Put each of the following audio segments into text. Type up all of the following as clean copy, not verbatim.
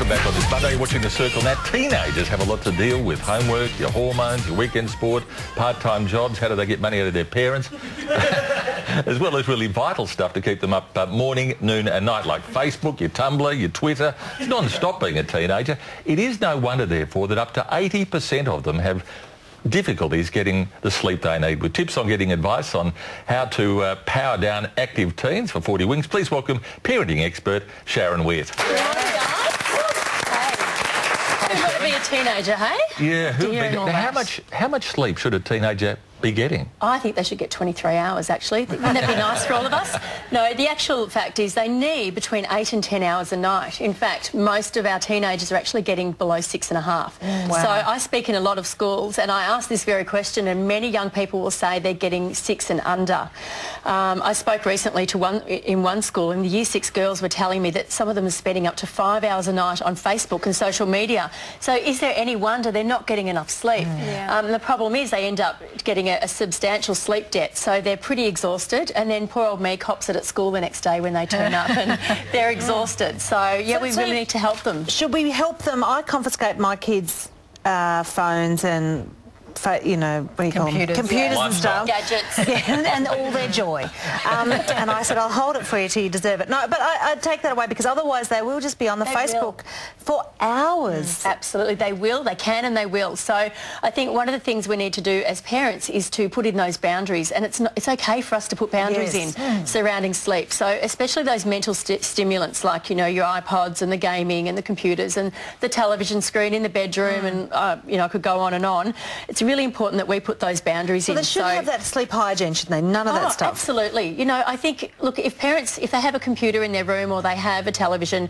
Welcome back on this Monday. You're watching The Circle now. Teenagers have a lot to deal with. Homework, your hormones, your weekend sport, part-time jobs. How do they get money out of their parents? As well as really vital stuff to keep them up morning, noon and night, like Facebook, your Tumblr, your Twitter. It's non-stop being a teenager. It is no wonder, therefore, that up to 80% of them have difficulties getting the sleep they need. With tips on getting advice on how to power down active teens for 40 Wings, please welcome parenting expert Sharon Witt. Who's got to be a teenager, hey? Yeah, how much sleep should a teenager be getting? I think they should get 23 hours, actually. Wouldn't that be nice for all of us? No, the actual fact is they need between 8 and 10 hours a night. In fact, most of our teenagers are actually getting below 6.5. Wow. So I speak in a lot of schools and I ask this very question and many young people will say they're getting 6 and under. I spoke recently to one school and the Year 6 girls were telling me that some of them are spending up to 5 hours a night on Facebook and social media. So is there any wonder they're not getting enough sleep? Yeah. The problem is they end up getting a substantial sleep debt, so they're pretty exhausted, and then poor old me cops it at school the next day when they turn up and they're exhausted. So yeah, we really need to help them. Should we help them? I confiscate my kids' phones and you know, what do you call them? Computers and stuff. Gadgets. Yeah, and all their joy. And I said, I'll hold it for you till you deserve it. No, but I'd take that away because otherwise they will just be on the Facebook for hours. Absolutely, they will, they can and they will. So I think one of the things we need to do as parents is to put in those boundaries, and it's okay for us to put boundaries in surrounding sleep. So especially those mental stimulants like, you know, your iPods and the gaming and the computers and the television screen in the bedroom and, you know, I could go on and on. It's really important that we put those boundaries in. They should have that sleep hygiene, shouldn't they? None of that stuff. Absolutely. You know, I think, look, if parents, if they have a computer in their room or they have a television,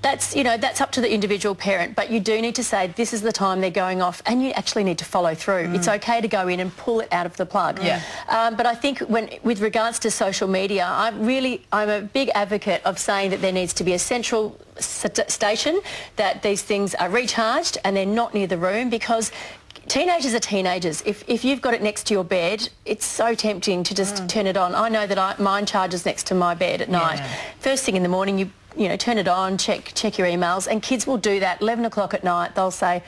that's, you know, that's up to the individual parent, but you do need to say this is the time they're going off and you actually need to follow through. It's okay to go in and pull it out of the plug. Yeah. But I think with regards to social media, I'm a big advocate of saying that there needs to be a central station, that these things are recharged and they're not near the room, because teenagers are teenagers. If you've got it next to your bed, it's so tempting to just turn it on. I know that mine charges next to my bed at night. First thing in the morning, you know, turn it on, check your emails, and kids will do that. 11 o'clock at night, they'll say,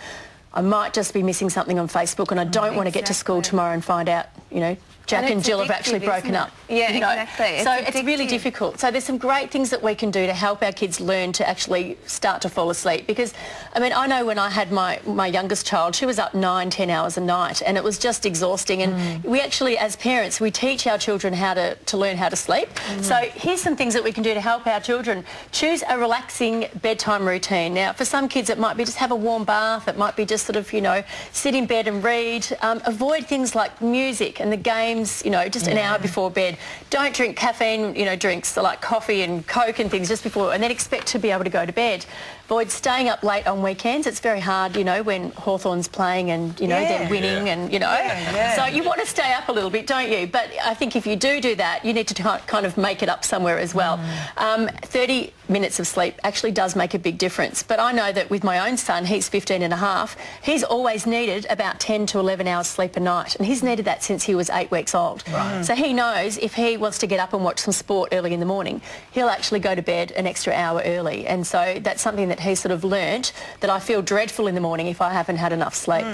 I might just be missing something on Facebook and I don't want to get to school tomorrow and find out, you know, Jack and Jill have actually broken up. Yeah, you know? exactly. So it's really difficult. So there's some great things that we can do to help our kids learn to actually start to fall asleep. Because, I mean, I know when I had my youngest child, she was up 9, 10 hours a night and it was just exhausting. And we actually, as parents, we teach our children how to learn how to sleep. So here's some things that we can do to help our children. Choose a relaxing bedtime routine. Now, for some kids, it might be just have a warm bath. It might be just sort of, you know, sit in bed and read. Avoid things like music and the games, you know, just an hour before bed. Don't drink caffeine, you know, drinks like coffee and Coke and things just before, and then expect to be able to go to bed. Avoid staying up late on weekends. It's very hard, you know, when Hawthorn's playing and, you know, they're winning and, you know. So you want to stay up a little bit, don't you? But I think if you do that, you need to kind of make it up somewhere as well. 30 minutes of sleep actually does make a big difference. But I know that with my own son, he's 15 and a half, he's always needed about 10 to 11 hours sleep a night. And he's needed that since he was 8 weeks old. So he knows if he wants to get up and watch some sport early in the morning, he'll actually go to bed an extra hour early. And so that's something that he's sort of learnt, that I feel dreadful in the morning if I haven't had enough sleep.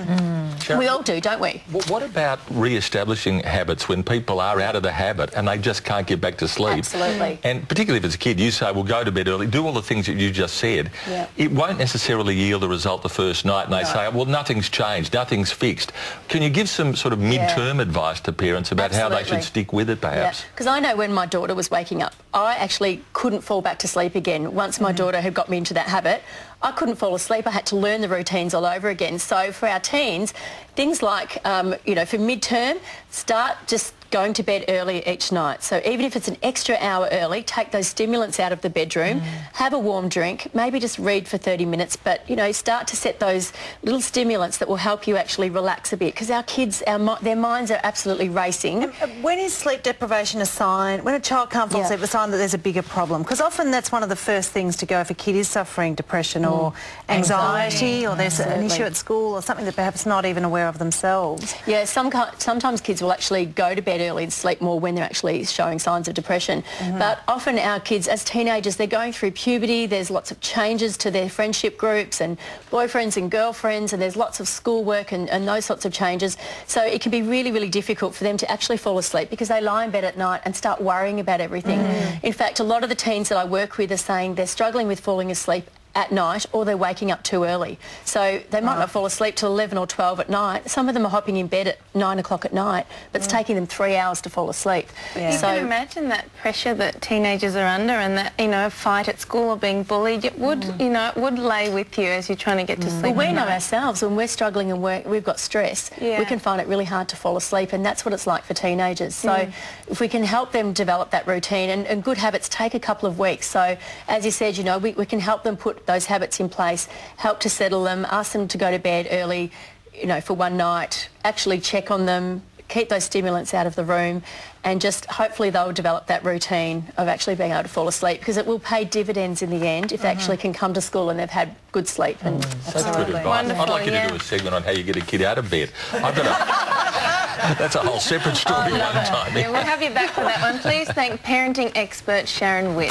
We all do, don't we? What about re-establishing habits when people are out of the habit and they just can't get back to sleep? Absolutely. And particularly if it's a kid, you say, well, go to bed early, do all the things that you just said. It won't necessarily yield a result the first night, and they say, well, nothing's changed, nothing's fixed. Can you give some sort of mid-term advice to parents about how they should stick with it, perhaps? Because I know when my daughter was waking up, I actually couldn't fall back to sleep again. Once my daughter had got me into that habit, I couldn't fall asleep. I had to learn the routines all over again. So for our teens, things like, you know, for midterm, start just going to bed early each night. So even if it's an extra hour early, take those stimulants out of the bedroom, have a warm drink, maybe just read for 30 minutes, but, you know, start to set those little stimulants that will help you actually relax a bit, because our kids, their minds are absolutely racing. When is sleep deprivation a sign, when a child can't fall asleep, a sign that there's a bigger problem? Because often that's one of the first things to go if a kid is suffering depression or anxiety, or there's an issue at school or something that perhaps not even aware of themselves. Yeah, sometimes kids will actually go to bed early and sleep more when they're actually showing signs of depression. But often our kids, as teenagers, they're going through puberty, there's lots of changes to their friendship groups and boyfriends and girlfriends, and there's lots of schoolwork and those sorts of changes. So it can be really, really difficult for them to actually fall asleep because they lie in bed at night and start worrying about everything. In fact, a lot of the teens that I work with are saying they're struggling with falling asleep at night, or they're waking up too early. So they might not fall asleep till 11 or 12 at night. Some of them are hopping in bed at 9 o'clock at night, but it's taking them 3 hours to fall asleep. Yeah. You can imagine that pressure that teenagers are under, and that, you know, fight at school or being bullied. It would, you know, it would lay with you as you're trying to get to sleep. Well, we know ourselves when we're struggling and we've got stress, we can find it really hard to fall asleep, and that's what it's like for teenagers. So if we can help them develop that routine, and good habits take a couple of weeks. So as you said, you know, we can help them put those habits in place, help to settle them, ask them to go to bed early, you know, for one night, actually check on them, keep those stimulants out of the room, and just hopefully they'll develop that routine of actually being able to fall asleep, because it will pay dividends in the end if they actually can come to school and they've had good sleep. And That's good advice. Wonderful, I'd like you to do a segment on how you get a kid out of bed. I've got a... That's a whole separate story one time. Yeah, we'll have you back for that one. Please thank parenting expert Sharon Witt.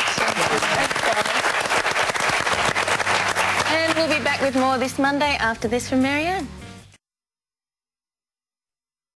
And we'll be back with more this Monday after this from Marianne.